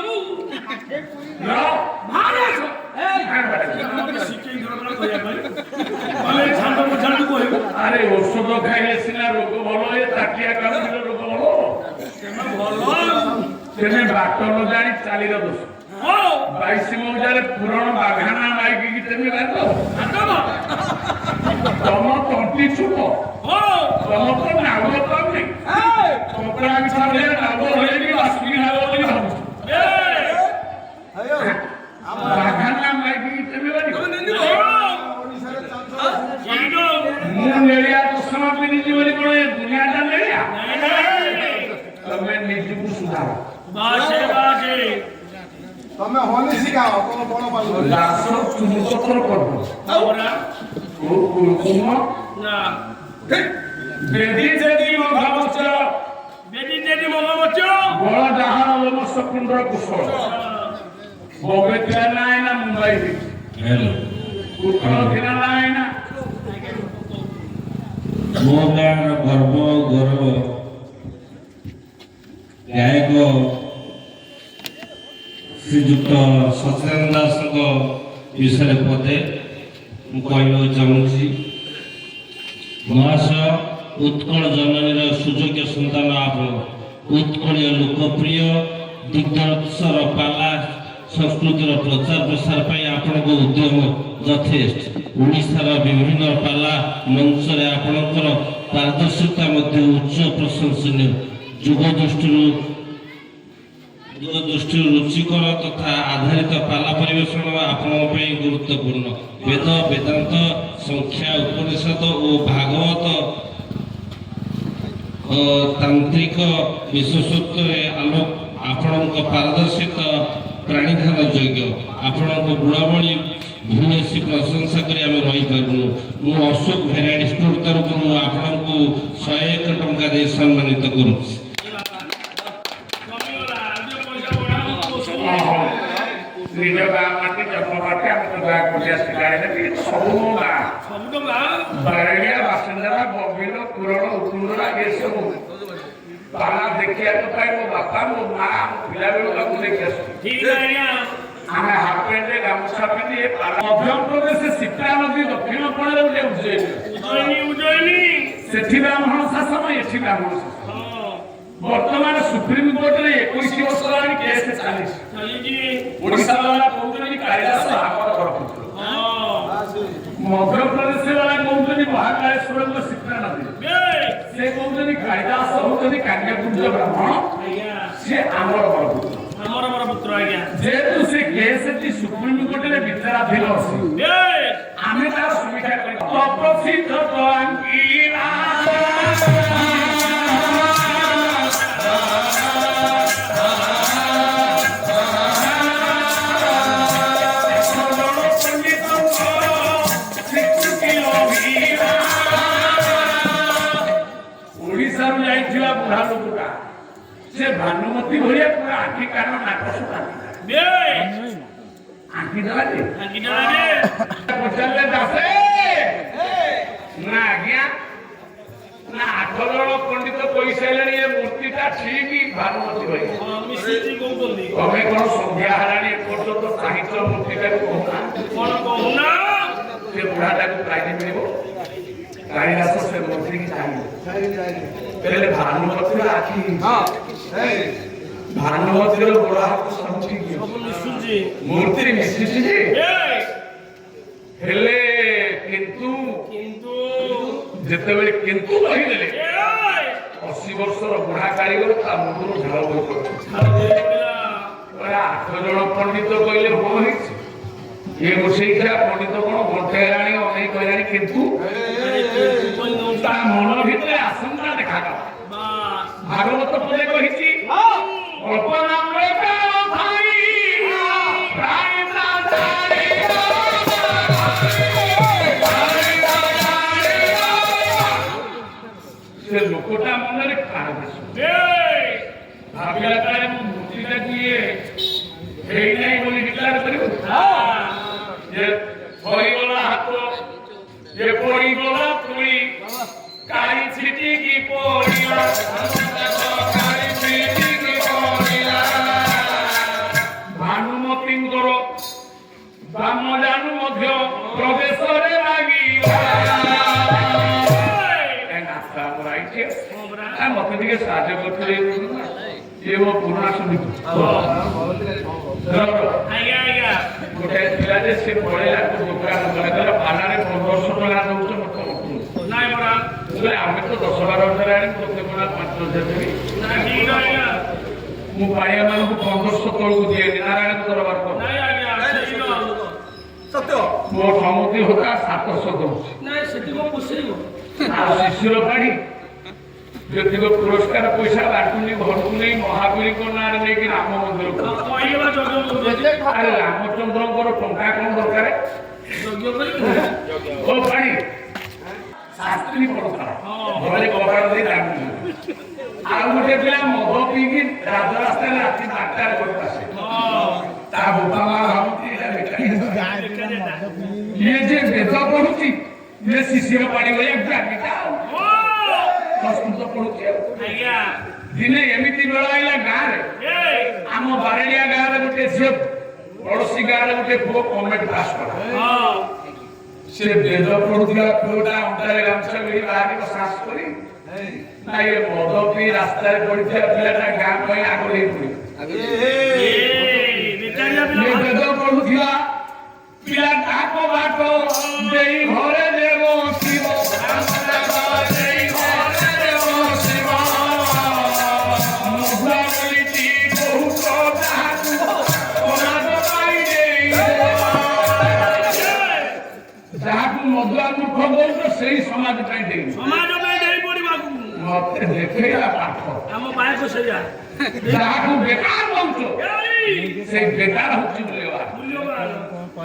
बाबू लो महाराज अरे औषध खाइले सिना रोग भल ए ताकिया कामुले रोग भल तेने बाट न जानी चालीर दोष 22 मौजारे पुराण बाघाना माइकी की तेने बातो तम तंटी छुप तम तो नाव पाउनी कपड़ा बिछाले नाव होले भी बासुकी नाव बोली भाबु बाघाना माइकी की तेने बानी ମୁଁ ନେଳିଆ ଚଷମା ପିନ୍ଧିଛି ବୋଲି କଣ ଏ ଦୁନିଆଟା ନେଳିଆ ତମେ ନିଜକୁ ସୁଧାର ତମେ ହନି ଶିଖାଅ କଣ ବଣ ପାଲୁ ଦାସ ଚୁମୁକତର କରିବ କୁମ ବେଦି ଯଦି ମଘମଚ ବଳ ଡାହାଣ ଲୋମସ କୁଣ୍ଡର କୁଶଳ ବଗେତିଆ ନାଇଁ ନା ମୁମ୍ବାଇ କୁଟଳ ଥିଲା ନାଇଁ ନା ମୋ ଗାଁର ଗର୍ବ ଗୌରବ ଗାୟକ ଶ୍ରୀଯୁକ୍ତ ସତ୍ୟନାରାୟଣ ଦାସଙ୍କ ବିଷୟରେ ପଦେ ମୁଁ କହିବାକୁ ଚାହୁଁଛି। ମହାଶୟ ଉତ୍କଳ ଜନନୀର ସୁଯୋଗ୍ୟ ସନ୍ତାନ ଆପଣ ଉତ୍କଳୀୟ ଲୋକପ୍ରିୟ ଦିଗ୍ଦର୍ଶର ପାଲା ସଂସ୍କୃତିର ପ୍ରଚାର ପ୍ରସାର ପାଇଁ ଆପଣଙ୍କ ଉଦ୍ୟମ ଯଥେଷ୍ଟ। ଓଡ଼ିଶାର ବିଭିନ୍ନ ପାଲା ମଞ୍ଚରେ ଆପଣଙ୍କର ପାରଦର୍ଶିତା ମଧ୍ୟ ଉଚ୍ଚ ପ୍ରଶଂସନୀୟ। ଯୁଗ ଦୃଷ୍ଟିରୁ ରୁଚିକର ତଥା ଆଧାରିତ ପାଲା ପରିବେଷଣ ଆପଣଙ୍କ ପାଇଁ ଗୁରୁତ୍ୱପୂର୍ଣ୍ଣ। ବେଦ ବେଦାନ୍ତ ସଂଖ୍ୟା ଉପନିଷଦ ଓ ଭାଗବତ ତାନ୍ତ୍ରିକ ବିଶେଷତ୍ୱରେ ଆପଣଙ୍କ ପାରଦର୍ଶିତା ପ୍ରାଣୀଧାନ ଯୋଗ୍ୟ। ଆପଣଙ୍କ ଗୁଣାବଳୀ ଭୂୟସୀ ପ୍ରଶଂସା କରି ଆମେ ରହିପାରୁନୁ। ମୁଁ ଅଶୋକ ଭେରାଇଟି ଷ୍ଟୋର ତରଫରୁ ଆପଣଙ୍କୁ 101 ଟଙ୍କା ଦେଇ ସମ୍ମାନିତ କରୁଛି। ନିଜ ଗାଁ ମାଟି ଜନ୍ମ ମାଟି ଆମେ ତ ଗାଁ କୋଠି ଆସିଲାଣି ସବୁ ଗାଁ ବାରେଳିଆ ବାସିନ୍ଦା ବବିଲ ପୁରଣ ଉକୁନ୍ଦରା ଏସବୁ ପାଲା ଦେଖିବାକୁ ପାଇ ମୋ ବାପା ମୋ ମା ପିଲାବେଳୁ ତାକୁ ଦେଖି ଆସୁ ଆମେ ହାଫ ପ୍ୟାଣ୍ଟ ଗାମୁଛା ପିନ୍ଧି ମଧ୍ୟପ୍ରଦେଶ ସିପ୍ରା ନଦୀ ଦକ୍ଷିଣ କୋଣରେ ଗୋଟେ ଉଜ୍ଜୟିନୀ ସେଠି ବ୍ରାହ୍ମଣ ଶାସନ ଏଠି ବ୍ରାହ୍ମଣ ଶାସନ। ବର୍ତ୍ତମାନ ସୁପ୍ରିମକୋର୍ଟରେ 21 ବର୍ଷ ହେଲାଣି କେସ୍ ଚାଲିଛି। ଓଡ଼ିଶା ବାଲା କହୁଛନ୍ତି କାଳିଦାସ ଆମର କରପୁତ୍ର ମଧ୍ୟପ୍ରଦେଶ ବାଲା କହୁଛନ୍ତି ମହାକାଳେଶ୍ୱରଙ୍କ ସିପ୍ରା ନଦୀ ସେ କହୁଛନ୍ତି କାଳିଦାସ ହଉଛନ୍ତି କାନ୍ୟକୁଞ୍ଜ ବ୍ରାହ୍ମଣ ସେ ଆମର ବରପୁତ୍ର ଯେହେତୁ ସେ କେସ୍ ସୁପ୍ରିମକୋର୍ଟରେ ବିଚାରାଧୀନ ଅଛି ଆମେ ତାର ସମୀକ୍ଷା କରି ତପସିଦ୍ଧ ଆଙ୍କିଲା ଓଡ଼ିଶାରୁ ଯାଇଥିବା ବୁଢା ଲୋକଟା ସେ ଭାନୁମତୀ ଭଳିଆ ପୁରା ଆଖି କାନ ନାକ ଆଙ୍କି ଦେଲା ଯେ ପଚାରିଲେ ଦାସେ ନା ଆଜ୍ଞା ନା 8 ଜଣ ପଣ୍ଡିତ କହିସାରିଲେଣି ଏ ମୂର୍ତ୍ତିଟା ଠିକ ଭାନୁମତୀ ଭଳିଆ ତମେ କଣ ସନ୍ଧ୍ୟା ହେଲାଣି ଏପର୍ଯ୍ୟନ୍ତ ସାହିତ୍ୟ ମୂର୍ତ୍ତିଟାକୁ କହୁନା ସେ ବୁଢାଟାକୁ ପ୍ରାଇଜ ମିଳିବ। କାଳିଦାସ ସେ ମନ୍ତ୍ରୀ କି ଚାହିଁଲେ ଭାନୁମତୀର ଆଖି ଭାନୁମତୀର ଗୋଡ଼ ହାତ ସବୁ ଠିକ ମୂର୍ତ୍ତି ମିଶିଛି ଯେ ହେଲେ କିନ୍ତୁ ଯେତେବେଳେ କିନ୍ତୁ କହିଦେଲେ 80 ବର୍ଷର ବୁଢା କାରିଗର ତା ମୁଣ୍ଡରୁ ଝାଳ ବୋହି ପଡୁଛି। 8 ଜଣ ପଣ୍ଡିତ କହିଲେ କଣ ହେଇଛି ये रोषेई खा पंडित कौन घंटे हेलाणी अनेक कहलाणी किंतु ता मन भितरे आशंका देखा भागवत पदे कहिछि कल्पना लेका भाई प्राण दातारी से लोकटा मनरे काहे भाबिला तारे मूर्तिटा किए हेई नाही बोली डिक्लेयर करियो ये होइगला हाथ ये पड़ीगला तुली काई छिटी की पड़िला काई छिटी की पड़िला ଟିକେ ସାହାଯ୍ୟ କରିଥିଲେ ଇଏ ମୋ ପୁରୁଣା ସମିତି ଗୋଟେ ଥିଲା ଯେ ସେ ପଳେଇଲା ଦୋକାନ ଗଲା ପାଲାରେ 1500 ଟଙ୍କା ଦଉଛ ମତେ ଆମେ ତ 10-12 ହଜାର ଆଣି ପ୍ରତ୍ୟେକ 5,000 ଦେବି ମୁଁ ପାଳିଆ ମାନଙ୍କୁ 1500 ତଳକୁ ଦିଏନି ନାରାୟଣ ଦରବାର ସତ୍ୟ ମୋ ସମୁଦି ହୋତା 700 ଦଉଛି ଆଉ ଶିଶୁର ପାଣି ଯେତିକ ପୁରସ୍କାର ପଇସା ବାଟୁନି ଘରକୁ ନେଇ ମହାବୀରଙ୍କ ନାଁରେ ନେଇକି ରାମ ମନ୍ଦିରକୁ ଆରେ ରାମଚନ୍ଦ୍ରଙ୍କର ଟଙ୍କା କଣ ଦରକାର ଓ ପାଣି ଶାସ୍ତ୍ରୀ ପଡୁଥିଲା ଘରେ କବାଟ ଦେଇ ଡାକୁଥିଲା ଆଉ ଗୋଟେ ପିଲା ମଦ ପିଇକି ରାଜରାସ୍ତାରେ ରାତି 8ଟାରେ ଘରକୁ ଆସେ ତା ବୋପା ମା ଭାବୁଛି ଇଏ ଯେ ବେଦ ପଢୁଛି ଇଏ ଶିଶିର ପାଣି ଭଳିଆ ଜ୍ଞାନୀଟା ସଂସ୍କୃତ ପଢୁଛି ଦିନେ ଏମିତି ବେଳ ଆଇଲା ଗାଁରେ ଆମ ବାରେଳିଆ ଗାଁରେ ଗୋଟେ ଝିଅ ପଡୋଶୀ ଗାଁରେ ଗୋଟେ ପୁଅ କମେଣ୍ଟ ପାସ୍ କଲା ସେ ବେଦ ପଢୁଥିବା ପୁଅଟା ଅଣ୍ଟାରେ ଗାମୁଛା ଭିଡ଼ି ବାହାରିବ ସାହସ କରି ନା ଇଏ ମଦ ପିଇ ରାସ୍ତାରେ ପଡିଥିବା ପିଲାଟା ଗାଁ ପାଇଁ ଆଗରେ ପଡିବ ବେଦ ପଢୁଥିବା ପିଲା ତାକ ବାଟ ଦେଇ ଘରେ ଦେବ ଶିବ ଯାହାକୁ ମଦୁଆ ମୂର୍ଖ କହୁଛ ସେଇ ସମାଜ ପାଇଁ ଦେଇ ମତେ ଦେଖେଇଲା ପାଠ ଯାହାକୁ ବେକାର କହୁଛ ସେଇ ବେକାର ହଉଛି ମୂଲ୍ୟବାନ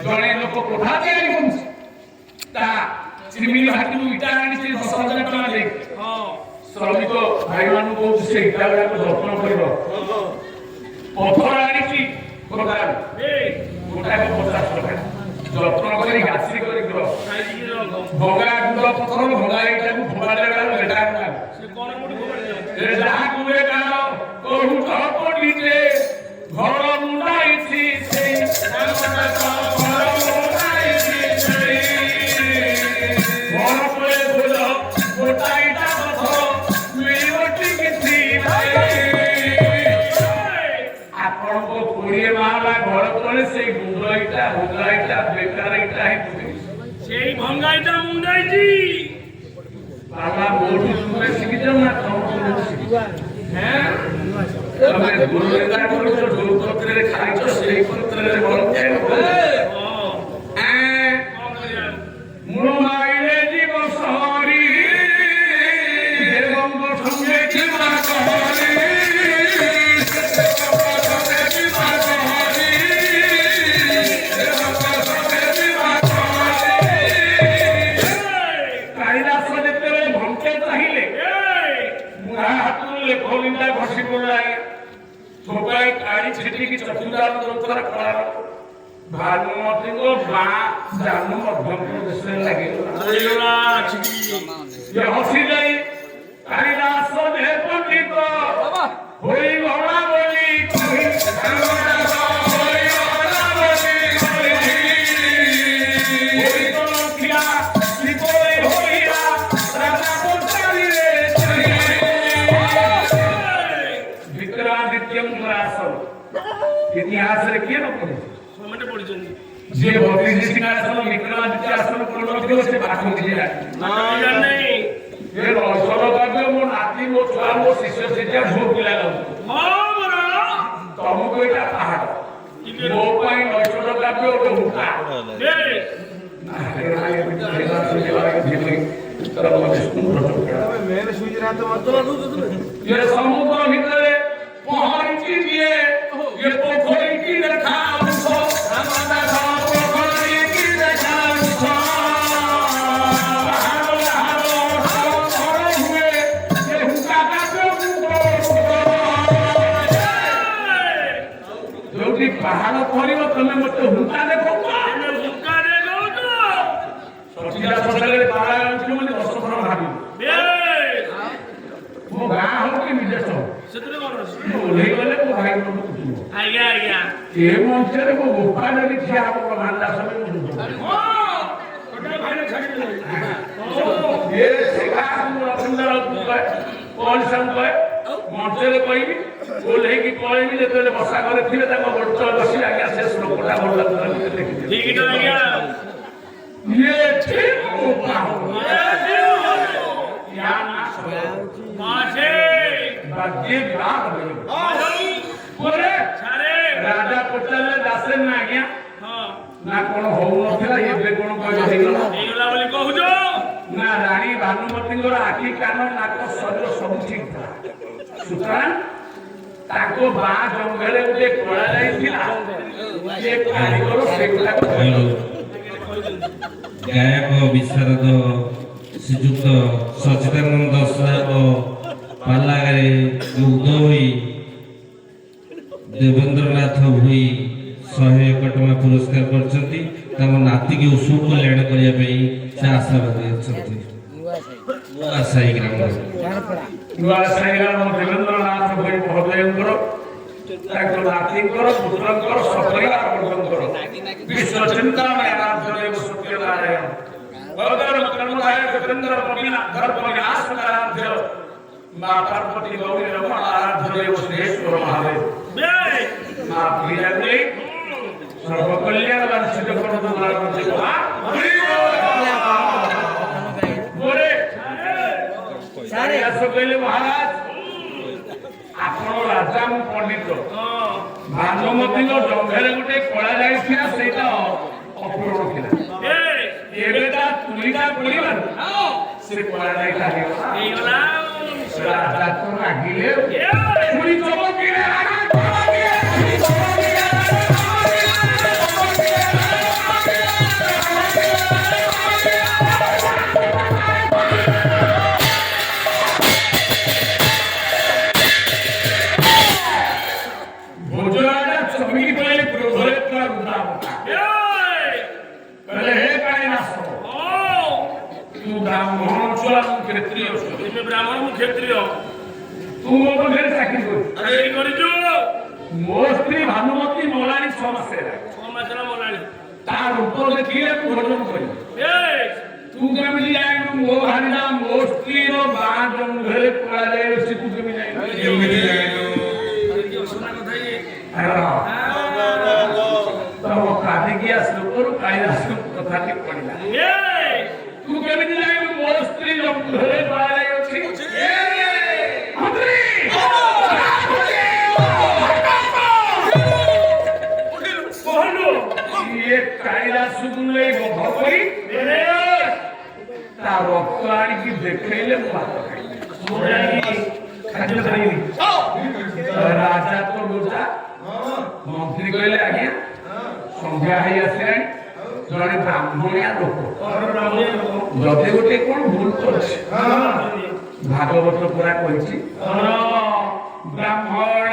ଜଣେ ଲୋକ କୋଠା ତିଆରି କରୁଛି ତା ଚିମିନି ହାଟରୁ ଇଟା ଆଣିଛି 10,000 ଟଙ୍କା ଦେଇ ଶ୍ରମିକ ଭାଇମାନଙ୍କୁ କହୁଛି ସେ ଇଟା ଗୁଡାକ ଯତ୍ନ କରିବ ପଥର ଆଣିଛି ଗୋଟାକୁ 50 ଟଙ୍କା ଯତ୍ନ କରି ଘାସି କରି ଭଙ୍ଗା ଗୁଣ୍ଡ ପଥର ଭଙ୍ଗା ଇଟାକୁ ଫୋପାଡ଼ିଲା ଯାହାକୁ କହୁଛ ପଡ଼ିଲେ ଘର ମୁଣ୍ଡାଇଛି ସେଇ ଆପଣଙ୍କ 20 ମାହଲା ଘର ତଳେ ସେଇ ଗୁଣ୍ଡ ଇଟା ଭଙ୍ଗା ଇଟା ବେକାର ଇଟା সেই ভঙ্গাইটা মুন্ডাইছি বাবা মোটু শুনে শিখি যাও না তমসুনে শিখি হ্যাঁ তবে গুরুলেদা করেছো দৌপত্রের খাইছো সেই পত্রের বলতে হ্যাঁ মুমাইলে জীব শহরী দেবঙ্গ সঙ্গে জীবা শহরী ঘষি পড়ায় ছোপায় কাড়ি ছিটিকি চতুর্দার দৌতার করার ভানুমতিଙ୍କ বাঁ ଜାନୁ ମଧ୍ୟପ୍ରଦେଶରେ ଲାଗିଗଲା ହସି ଯାଇ କାଳିଦାସ ଦେ ପଣ୍ଡିତ ହୋଇ ଗଲା ବୋଲି इतिहास किए न पढ़े जे भौतिक सिंहासन विक्रमादित्य आसन पढ़ो से पाठ दिए नहीं ये रसर काव्य मो नाती मो छुआ मो शिष्य शिष्या झोक पिला तुमको एटा पहाड़ मो पाई रसर काव्य ओटे हुटा ये समुद्र भीतर पहुंची दिए ये पोखरी की देखा उसको रामादा पोखरी की देखा उसको हारो हुए ये हुक्का का जो भी पहाड़ पड़िव तमे मते हुक्का देखो सचिला ससले पारा उठिल मने 10 थर भाबी मो गां हो कि विदेश हो सेतरे कोन ओले गले मो भाई को आज्ञा आज्ञा ए मंचरे को गोपाल रे छिया को मानला समय मुझे छोटा भाई ने छाड़ी दे ये सिखा सुंदर कौन संग ମଞ୍ଚରେ କହିବି ଓହ୍ଲେଇକି ପଳେଇବି ଯେତେବେଳେ ବସା ଘରେ ଥିବେ ତାଙ୍କ ଗୋଡ଼ ତଳେ ବସି ଆଜ୍ଞା ସେ ଶ୍ଲୋକଟା ଭଲ ଲାଗୁଥିଲା ଠିକ ନା ଆଜ୍ଞା ଇଏ ଠିକ ମାସେ ବାଦ୍ୟ ବିବାହ ପରେ ସାରେ ରାଜା ପଚାରିଲେ ଦାସେନ ନା ଆଜ୍ଞା ହଁ ନା କଣ ହଉନଥିଲା ଏବେ କଣ କହିଲେ ହେଇଗଲା ହେଇଗଲା ବୋଲି କହୁଛ ନା ରାଣୀ ଭାନୁମତୀଙ୍କର ଆଖି କାନ ନାକ ଶରୀର ସବୁ ଠିକ ଥିଲା ସୁତରାଂ ତାଙ୍କ ବାଁ ଜଙ୍ଘରେ ଗୋଟେ କଳା ଯାଇଥିଲା ଯେ କାରିଗର ସେଗୁଡାକ ଗାୟକ ବିଶାରଦ ଶ୍ରୀଯୁକ୍ତ ସଚିଦାନନ୍ଦ ସାହେବ ପାଲାଗାରେ ଯୁକ୍ତ ହୋଇ ଦେବେନ୍ଦ୍ରନାଥ ଭୋଇ 101 ଟଙ୍କା ପୁରସ୍କାର କରିଛନ୍ତି ତାଙ୍କ ନାତିକି ଉତ୍ସବ କଲ୍ୟାଣ କରିବା ପାଇଁ ସେ ଆଶାବାଦୀ ଅଛନ୍ତି ନୂଆସାହି ଗ୍ରାମର ନୂଆସାହିର ଦେବେନ୍ଦ୍ରନାଥ ଭୋଇ ମହୋଦୟଙ୍କର ତାଙ୍କ ନାତିଙ୍କର ପୁତ୍ରଙ୍କର ସପରିବାର ବର୍ଗଙ୍କର ବିଶ୍ୱ ଚିନ୍ତାମୟ ଆରାଧ୍ୟ ଦେବ ସତ୍ୟନାରାୟଣ ଭଗବାନ କର୍ମଦାୟକ ଚନ୍ଦ୍ର ପ୍ରବୀଣା ଧର୍ମ ବିନାଶକାରାଧ୍ୟ ମା ପାର୍ବତୀ ଗୌରୀ ରମଣ ଆରାଧ୍ୟ ଦେବ ଶ୍ରେଷ୍ଠର ମହାଦେବ ମା ପ୍ରିୟାଦେବୀ ସର୍ବକଲ୍ୟାଣ ବାଞ୍ଛିତ କରନ୍ତୁ ମାରନ୍ତି ବୋରେ ସାରେ ଆସ କହିଲେ ମହାରାଜ ଆପଣ ରାଜା ମୁଁ ପଣ୍ଡିତ ଭାନୁମତୀଙ୍କ ଜଙ୍ଘରେ ଗୋଟେ କଳା ଯାଇଥିଲା ସେଇଟା ଅପୂରଣ ଥିଲା ଏବେ ତା ତୁଳିଟା ପଡ଼ିବାରୁ ସେ କଳା ଯାଇଟା ହେଇଗଲା ରାଜା ତ ରାଗିଲେ ପୁଣି ଚମକିଲେ ବ୍ରାହ୍ମଣ ମୁଁ କ୍ଷତ୍ରିୟ ତୁ ମୋ ପାଖରେ ଚାକିରି କରିଛୁ ମୋ ସ୍ତ୍ରୀ ଭାନୁମତୀ ମଲାଣି 6 ମାସ ହେଲା 6 ମାସର ମଲାଣି ତା ରୂପ ଦେଖିଲେ ମୁଁ ଭୋଜନ କରିବି ତୁ କେମିତି ଜାଣିବୁ ମୋ ଭାରିନା ମୋ ସ୍ତ୍ରୀର ବାଁ ଜଙ୍ଘରେ କଳା ଯାଇ ଅଛି ତୁ କେମିତି ଜାଣିବୁ ତମ କାଦିକି ଲୋକରୁ କାଳିଦାସ କଥାଟି ପଡ଼ିଲା ତୁ କେମିତି ଜାଣିବୁ ମୋ ସ୍ତ୍ରୀ ଜଙ୍ଘରେ କଳା ଯାଇ ଅଛି କାଳିଦାସକୁ ନେଇ ବଧ କରି ତା ରକ୍ତ ଆଣିକି ଦେଖେଇଲେ ମୁଁ ଭାତ ଖାଦ୍ୟ ଖାଇବି ରାଜା ତ ଲୋଚା ମନ୍ତ୍ରୀ କହିଲେ ଆଜ୍ଞା ସନ୍ଧ୍ୟା ହେଇ ଆସିଲାଣି ଜଣେ ବ୍ରାହ୍ମଣିଆ ଲୋକ ଯଦି ଗୋଟେ କଣ ଭୁଲ କରିଛି ଭାଗବତ ପୁରା କହିଛି ବ୍ରାହ୍ମଣ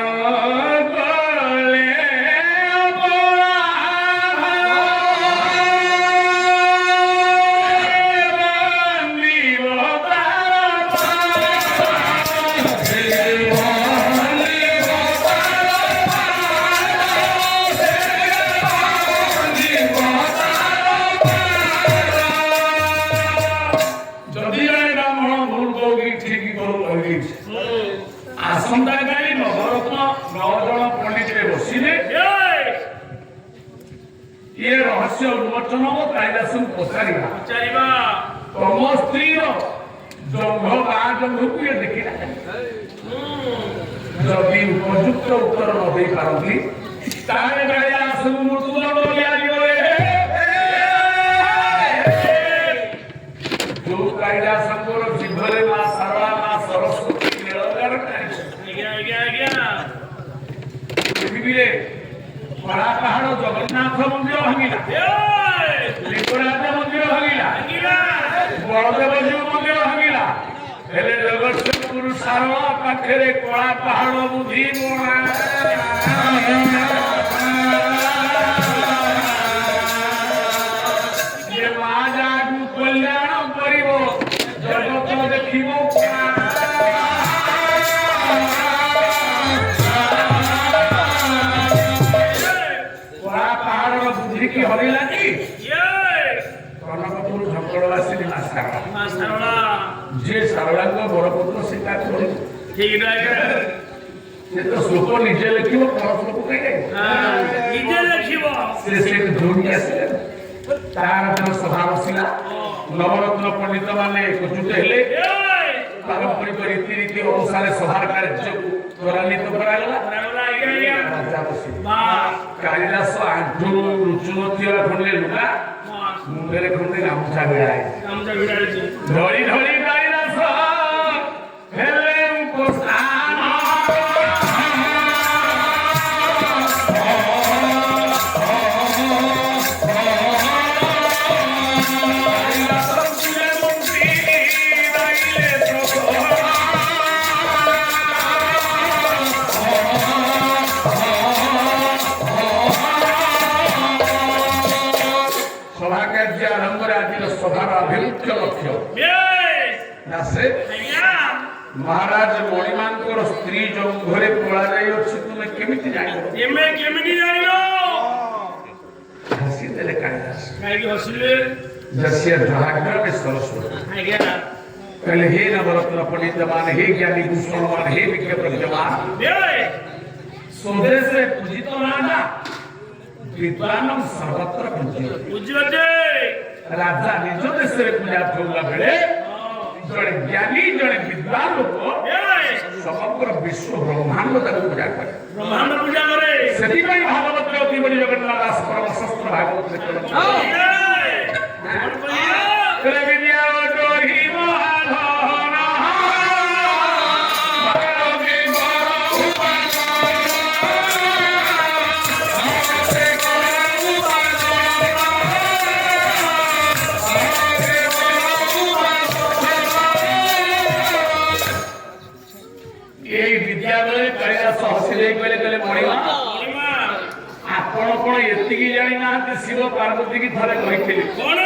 ଆସନ୍ତାକାଲି ନବରତ୍ନ 9 ଜଣ ପଣ୍ଡିତରେ ବସିଲେ ଇଏ ରହସ୍ୟ ଉନ୍ମୋଚନ ଓ କାଳିଦାସଙ୍କୁ ପଚାରିବା ତମ ସ୍ତ୍ରୀର ଜଙ୍ଘ ବାଁ ଜଙ୍ଘକୁ ଇଏ ଦେଖିଲା ଯଦି ଉପଯୁକ୍ତ ଉତ୍ତର ନ ଦେଇପାରନ୍ତି ତାହେଲେ କାଳିଦାସଙ୍କୁ ମୃତ୍ୟୁଦଣ୍ଡ ଦିଆଯିବ ଯୋଉ କାଳିଦାସଙ୍କର ଜିଭରେ ମା ଶାରଳା ମା ସରସ୍ୱତୀ ପୃଥିବୀରେ କଳା ପାହାଡ଼ ଜଗନ୍ନାଥ ମନ୍ଦିର ଭାଙ୍ଗିଲା ଲିଙ୍ଗରାଜ ମନ୍ଦିର ଭାଙ୍ଗିଲା ବଳଦେବ ଜୀବ ମନ୍ଦିର ଭାଙ୍ଗିଲା ହେଲେ ଜଗତସିଂହପୁର ଶାରଳା ପାଖରେ କଳା ପାହାଡ଼ ବୁଦ୍ଧି ଯେ ମା ଯାହାକୁ କଲ୍ୟାଣ କରିବ ଜଗତ ଦେଖିବ ହରିଲାନି କନକପୁର ଝଙ୍କଡ଼ ଆସିଲି ମା ଶାରଳା ଯେ ଶାରଳାଙ୍କ ବରପୁତ୍ର ସୀତା ঠিক না আজ্ঞা সে তো শ্লোক নিজে লেখিব পর শ্লোক কাই নিজে লেখিব সে সেটি ধরি আসলে তার সভা বসিলা নবরত্ন পণ্ডিত মানে একজুট হেলে পারম্পরিক রীতি অনুসারে সভার কার্যକୁ ত্বরান্বিত କରାଗଲା ରାଜା ବସିଲେ କାଳିଦାସ ଆଣ୍ଠୁରୁ ଲୁଚୁ ନଥିବା ଖଣ୍ଡେ ଲୁଗା ମୁଣ୍ଡରେ ଖଣ୍ଡେ ଗାମୁଛା ଭିଡା ହେଇଛି ଧଳି ଧଳି କାଳିଦାସ ହେଲେ ଉପସ୍ଥାନ महाराज मणिमांकर स्त्री जो घरे पड़ा जाई अछि तुमे केमिति जानिबो एमे केमिति जानिबो हसी देले कालिदास काहे कि हसिले जसिया भाग्य में सरस्वती आज्ञा कहले हे नवरत्न पंडित मान हे ज्ञानी भूषण मान हे विज्ञ प्रज्ञान स्वदेश रे पूजित नाना विद्वानम सर्वत्र पूज्यते राजा निज देश रे पूजा होगा बेले जड़े ज्ञानी जड़े विद्वान लोक समग्र विश्व ब्रह्मांड तक पूजा करे ब्रह्मांड पूजा करे सेति पई भागवत रे अति बड़ी जगन्नाथ दास परम शास्त्र भागवत रे करे विद्या डोही महाधन भगवती शिव पार्वती की थरे कहिथिले कोन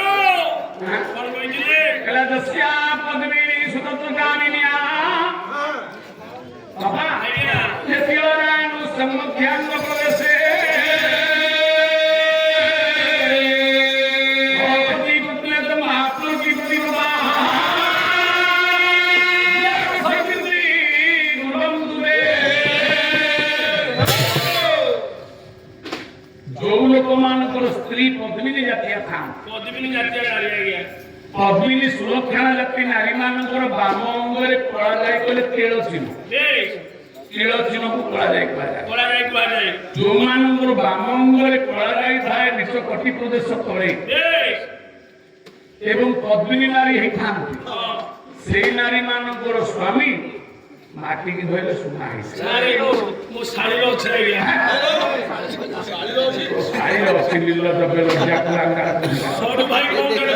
कोन कहिथिले कला दस्या पद्मिनी सुतत्वगामिनिया बाबा आज्ञा यतिरानु सम्मुख्यांग प्रवेशे भगवती पुत्रत महापुर की विवाह सवित्री गुणम दुरे जो लोक मानकर स्त्री पद्मिनी जातिया था पद्मिनी जातिया नारी आज्ञा पद्मिनी सुलक्षणा जाति नारी मानकर बाम अंगरे कला जाय कले तेल चिन्ह बेश तेल चिन्ह को कला जाय कोला जो मानकर बाम अंगरे कला जाय थाए निच कटि प्रदेश तळे बेश एवं पद्मिनी नारी हे थांती सेई नारी मानकर स्वामी माटी की धोइले सुना है सारे मो साड़ी रो छै आज्ञा साड़ी रो सिलिल दबे लज्जा कुलांगा छोड़ भाई कोन करे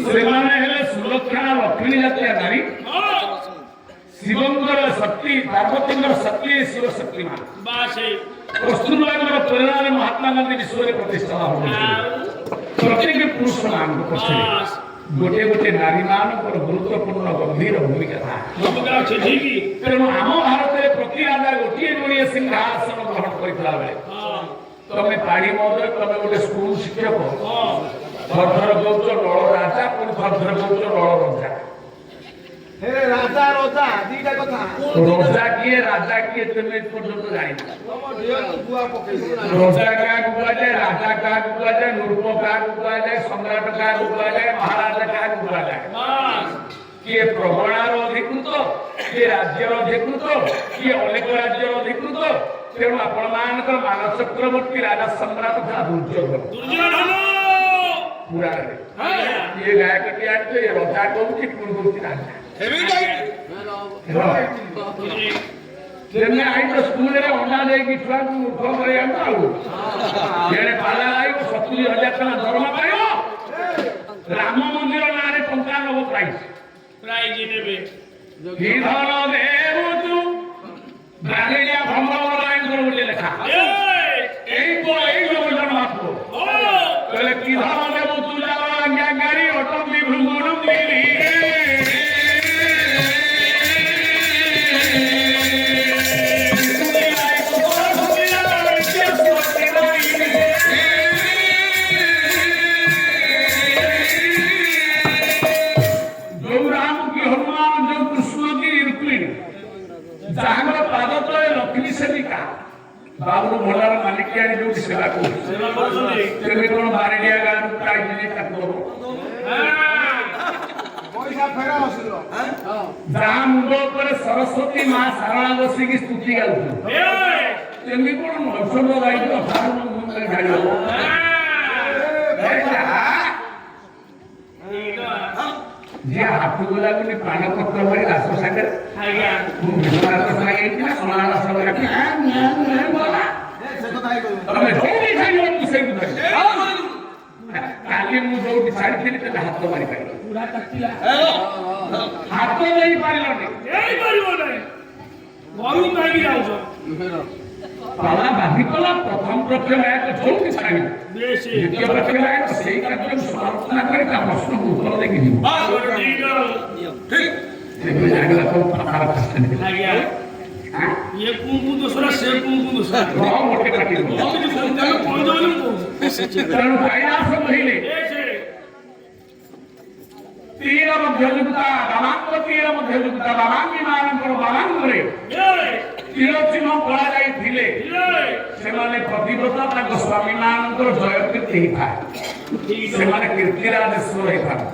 सेमाने हेले सुलक्षणा लक्ष्मी जातिया नारी शिवंकर शक्ति पार्वतींकर शक्ति शिव शक्तिमान बासे कस्तूरबाईंकर प्रेरणा महात्मा गांधी विश्व में प्रतिष्ठा हो प्रत्येक पुरुष मान पछे गोटे गोटे नारी मान पर गुरुत्वपूर्ण गंभीर भूमिका था भूमिका छै ठीक तेणु आम भारत में प्रति राजा गोटे जोड़िए सिंहासन ग्रहण करथिला बेले तमे पाड़ी महोदय तमे गोटे स्कूल शिक्षक थरथर गौच नल राजा पुणी थरथर गौच नल राजा हे राजा रोजा दीटा कथा रोजा किए राजा किए तुम पर्यंत जानी तम ढेर तो बुआ पकई रोजा का गुआ जाए राजा का गुआ जाए नूरप का गुआ जाए सम्राट का गुआ जाए महाराजा का गुआ जाए किए प्रगणार अधिकृत किए राज्यर अधिकृत किए अनेक राज्यर अधिकृत तेणु आपण मानकर मानस चक्रवर्ती राजा सम्राट था दुर्योधन दुर्योधन पुराण रे ये गायक टियाटे ये रोजा कहूची पूर्ववर्ती राजा हेवी गाइड तेने आई तो स्कूल रे अंडा दे की छुआ को मूर्ख करे हम आउ जेने पाला आइबो 70000 टका दरमा पाइबो राम मंदिर नारे 95 प्राइस नेबे की धन देव तू ब्राह्मणिया भ्रमण लाइन कर बोले लेखा एई लोग जन बापू कहले की धन देव तू जावा आज्ञा गाड़ी ऑटो भी भ्रमण मिली ବାବୁରୁ ଭଣ୍ଡାର ମାଲିକ ଆଣି ଯୋଉଠି ସେବା କରୁଛି ସେବା କରୁଛନ୍ତି। ତେବେ କଣ ବାରିଡ଼ିଆ ଗାଁରୁ ପ୍ରାୟ ଦିନେ ତାକୁ ଦବ ପଇସା ଫେରା ଅସୁର ଯାହା ମୁଣ୍ଡ ଉପରେ ସରସ୍ୱତୀ ମା ସାରଳା ବସିକି ସ୍ତୁତି ଗାଉଛନ୍ତି ତେମେ କଣ ନୈଷଧ ଗାଇକି ଅସାରଣ ଢାଳି ହବ ଯିଏ ହାତକୁ ଲାଗୁନି ପାନ ପତ୍ର ଭରି ଦାସ ସାଙ୍ଗରେ ଆଜ୍ଞା ବିଶ୍ୱନାଥ ସାଙ୍ଗେ ସମାନ ଦାସ ସେ କଥା ହେଇ କହିବ ତମେ ଯୋଉଠି ଛାଡ଼ିବ ମୁଁ ସେଇଠୁ ଧରିବି କାଲି ମୁଁ ଯୋଉଠି ଛାଡ଼ିଥିଲି ତେବେ ହାତ ମାରିପାରିବ ବୁଢା କାଟିଲା ହାତ ଦେଇପାରିଲନି ଏଇ ପାରିବ ନାହିଁ ଘରୁ କାହିଁକି ଯାଉଛ ପାଲା ବାଧି କଲା ପ୍ରଥମ ପକ୍ଷ ନାୟକ ଯୋଉଠି ଛାଡ଼ିବ ବେଶ ଦ୍ୱିତୀୟ ପକ୍ଷ ନାୟକ ସେଇ କାର୍ଯ୍ୟକୁ ସମାଲୋଚନା କରି ତା ପ୍ରଶ୍ନକୁ ଉତ୍ତର ଦେଇକି ଯିବ ତେବେ ଜାଣିଲା ସବୁ ପାଖାର ପାଖରେ ଆଜ୍ଞା ଇଏ କୁଙ୍କୁ ଦୋଷରା ସେ କୁଙ୍କୁ ଦୋଷରା ଗୋଟେ କାଟିବ ତେଣୁ କୈଳାସ କହିଲେ ତୀର ମଧ୍ୟ ଯୁକ୍ତା ବାମାଙ୍କ ତୀର ମଧ୍ୟ ଯୁକ୍ତା ବାମାଙ୍ଗୀ ମାନଙ୍କର ବାମାଙ୍ଗରେ ତୀର ଚିହ୍ନ କରାଯାଇଥିଲେ ସେମାନେ ପ୍ରତିବ୍ରତ ତାଙ୍କ ସ୍ୱାମୀ ମାନଙ୍କର ଜୟ କୀର୍ତ୍ତି ହେଇଥାଏ ସେମାନେ କୀର୍ତ୍ତିରାଜେଶ୍ୱର ହେଇଥାନ୍ତି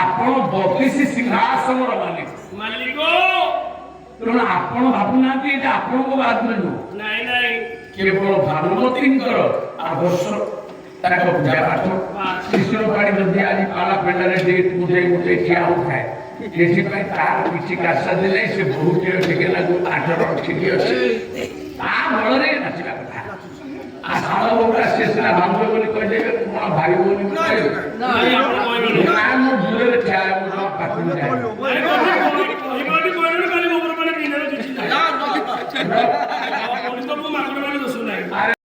ଆପଣ 32 ସିଂହାସନର ମାଲିକ ମାଲିକ ତେଣୁ ଆପଣ ଭାବୁନାହାନ୍ତି ଯେ ଆପଣଙ୍କ ବାହାଦୁର ନୁହଁ ନାଇଁ ନାଇଁ କେବଳ ଭାନୁମତୀଙ୍କର ଆଦର୍ଶ ତାଙ୍କ ପୂଜା ପାଠ ଶିଶୁର ପାଣି ଯଦି ଆଜି ପାଲା ପେଣ୍ଡାରେ ମୁଠେଇ ମୁଠେଇ ଠିଆ ହଉଥାଏ ସେଥିପାଇଁ ତାର କିଛି କାଶା ଦେଲେ ସେ ବହୁତ ଟିକେ ଲାଗୁ 8 ରନ ଠିକି ଅଛି ତା ବଳରେ ନାଚିବା କଥା ଆଉ ସାଳ ବୋଉଟା ସେ ସିନା ଭାବୁଛ ବୋଲି କହିଦେବେ କଣ ଭାଇ ବୋଲି କହିବେ ନାଇଁ ଆପଣ କହିବେନି ନା ମୁଁ ଦୂରରେ ଠିଆ ମୁଁ ଜମା ପାଖକୁ ଯାଏ କହିବାଟି କହିଲେ କାଲି ମୋ ଉପରେ ମାନେ ବିନା କିଛି ନାହିଁ